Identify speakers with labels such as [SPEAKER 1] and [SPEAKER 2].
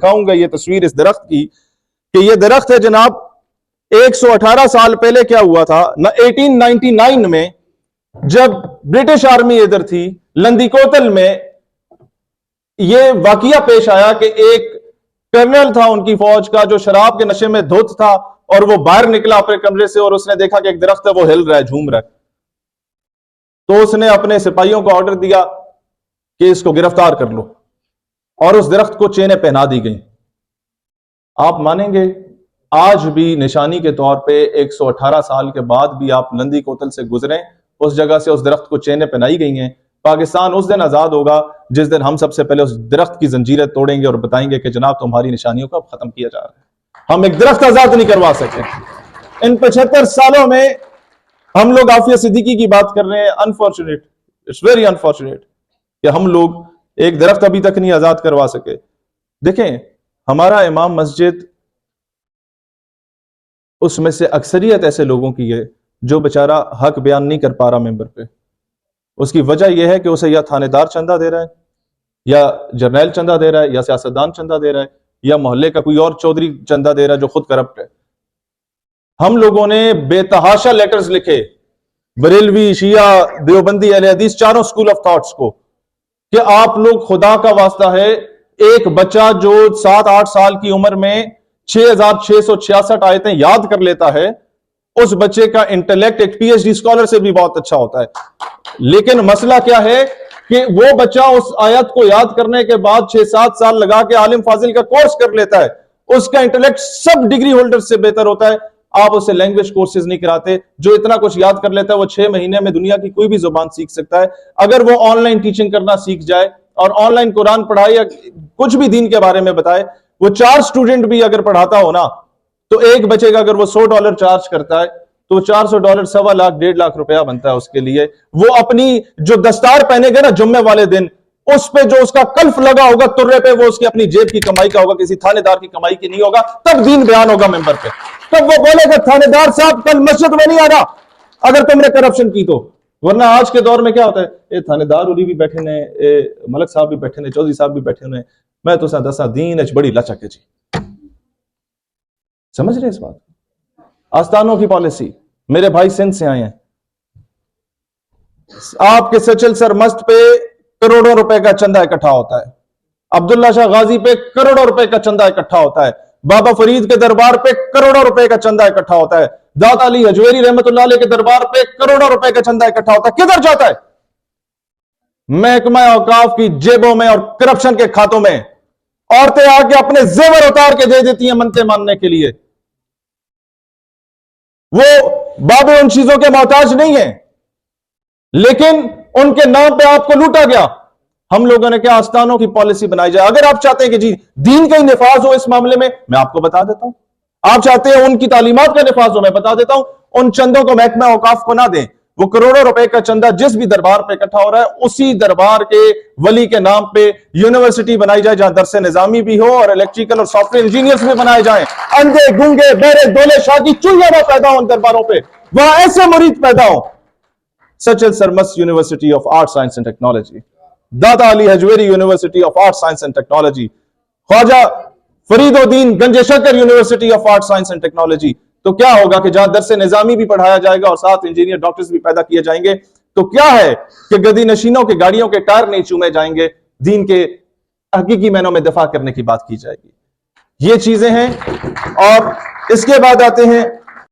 [SPEAKER 1] دکھاؤں گا یہ تصویر اس درخت کی کہ یہ درخت ہے جناب 118 سال پہلے کیا ہوا تھا 1899 میں جب برٹش آرمی ادھر تھی لندی کوتل میں یہ واقعہ پیش آیا کہ ایک کرنل تھا ان کی فوج کا جو شراب کے نشے میں دھت تھا اور وہ باہر نکلا اپنے کمرے سے اور اس نے دیکھا کہ ایک درخت ہے وہ ہل رہا ہے جھوم رہا ہے تو اس نے اپنے سپاہیوں کو آرڈر دیا کہ اس کو گرفتار کر لو اور اس درخت کو چینیں پہنا دی گئیں. آپ مانیں گے آج بھی نشانی کے طور پہ 118 سال کے بعد بھی آپ لندی کوتل سے گزریں اس جگہ سے اس درخت کو چینیں پہنائی گئی ہیں. پاکستان اس دن آزاد ہوگا جس دن ہم سب سے پہلے اس درخت کی زنجیریں توڑیں گے اور بتائیں گے کہ جناب تمہاری نشانیوں کو اب ختم کیا جا رہا ہے. ہم ایک درخت آزاد نہیں کروا سکے. ان 75 سالوں میں ہم لوگ عافیہ صدیقی کی بات کر رہے ہیں. انفارچونیٹ, اٹس ویری انفارچونیٹ کہ ہم لوگ ایک درخت ابھی تک نہیں آزاد کروا سکے. دیکھیں ہمارا امام مسجد اس میں سے اکثریت ایسے لوگوں کی ہے جو بیچارہ حق بیان نہیں کر پا رہا ممبر پہ. اس کی وجہ یہ ہے کہ اسے یا تھانے دار چندہ دے رہا ہے یا جرنیل چندہ دے رہا ہے یا سیاستدان چندہ دے رہا ہے یا محلے کا کوئی اور چودھری چندہ دے رہا ہے جو خود کرپٹ ہے. ہم لوگوں نے بے تحاشا لیٹرز لکھے بریلوی, شیعہ, دیوبندی, اہل حدیث چاروں سکول آف تھاٹس کو کہ آپ لوگ خدا کا واسطہ ہے ایک بچہ جو 7-8 سال کی عمر میں 6666 آیتیں یاد کر لیتا ہے اس بچے کا انٹلیکٹ ایک پی ایچ ڈی اسکالر سے بھی بہت اچھا ہوتا ہے. لیکن مسئلہ کیا ہے کہ وہ بچہ اس آیت کو یاد کرنے کے بعد 6-7 سال لگا کے عالم فاضل کا کورس کر لیتا ہے. اس کا انٹلیکٹ سب ڈگری ہولڈر سے بہتر ہوتا ہے. آپ اسے لینگویج کورسز نہیں کراتے. جو اتنا کچھ یاد کر لیتا ہے وہ 6 مہینے میں دنیا کی کوئی بھی زبان سیکھ سکتا ہے. اگر وہ آن لائن ٹیچنگ کرنا سیکھ جائے اور آن لائن قرآن پڑھائے یا کچھ بھی دین کے بارے میں بتائے, وہ 4 سٹوڈنٹ بھی اگر پڑھاتا ہو نا تو ایک بچے کا اگر وہ $100 چارج کرتا ہے تو $400 $1.25 لاکھ 1.5 لاکھ روپیہ بنتا ہے اس کے لیے. وہ اپنی جو دستار پہنے گا نا جمعے والے دن اس پہ جو اس کا کلف لگا ہوگا ترے پہ وہ اس کی اپنی جیب کی کمائی کا ہوگا, کسی تھانے دار کی کمائی کی نہیں ہوگا. تب دین بیان ہوگا ممبر پہ. تب وہ بولے گا تھانے دار صاحب کل مسجد میں نہیں آنا اگر تم نے کرپشن کی تو. ورنہ آج کے دور میں کیا ہوتا ہے اے تھانے دار اولی بھی بیٹھے نے, اے ملک صاحب بھی بیٹھے نے, چودھری صاحب بھی بیٹھے نے, میں تو دسا دین اچ بڑی لچک ہے جی. سمجھ رہے اس بات؟ آستانوں کی پالیسی. میرے بھائی سندھ سے آئے ہیں, آپ کے سچل سر مست پہ کروڑوں روپے کا چندہ اکٹھا ہوتا ہے, عبداللہ شاہ غازی پہ کروڑوں روپے کا چندہ اکٹھا ہوتا ہے, بابا فرید کے دربار پہ کروڑوں روپے کا چندہ اکٹھا ہوتا ہے, داتا علی حجویری رحمت اللہ علیہ کے دربار پہ کروڑوں روپے کا چندہ اکٹھا ہوتا ہے. کدھر جاتا ہے؟ محکمہ اوقاف کی جیبوں میں اور کرپشن کے کھاتوں میں. عورتیں آ کے اپنے زیور اتار کے دے دیتی ہیں منتیں ماننے کے لیے. وہ بابے ان چیزوں کے محتاج نہیں ہیں لیکن ان کے نام پہ آپ کو لوٹا گیا. ہم لوگوں نے کیا آستانوں کی پالیسی بنائی جائے. اگر آپ چاہتے ہیں کہ جی دین کا ہی نفاذ ہو اس معاملے میں آپ کو بتا دیتا ہوں. آپ چاہتے ہیں ان کی تعلیمات کا نفاذ ہو, میں بتا دیتا ہوں. ان چندوں کو محکمہ اوقاف کو نہ دیں. وہ کروڑوں روپے کا چندہ جس بھی دربار پہ اکٹھا ہو رہا ہے اسی دربار کے ولی کے نام پہ یونیورسٹی بنائی جائے جہاں درس نظامی بھی ہو اور الیکٹریکل اور سافٹ ویئر انجینئرز بھی بنائے جائیں. اندھے گنگے بہرے دولے شاہ کی چوہیاں نہ پیدا ہوں درباروں پہ, وہاں ایسے مرید پیدا ہوں. Sachal Sarmast university of art science and technology, Data Ali Hajveri university of art science and technology, Khwaja Farid Uddin Ganj Shakar university of art science and technology. تو کیا ہوگا کہ جہاں درس نظامی بھی پڑھایا جائے گا اور ساتھ انجینئر ڈاکٹرز بھی پیدا کیے جائیں گے تو کیا ہے کہ گدی نشینوں کے گاڑیوں کے ٹائر نہیں چومے جائیں گے, دین کے حقیقی معنوں میں دفاع کرنے کی بات کی جائے گی. یہ چیزیں ہیں. اور اس کے بعد آتے ہیں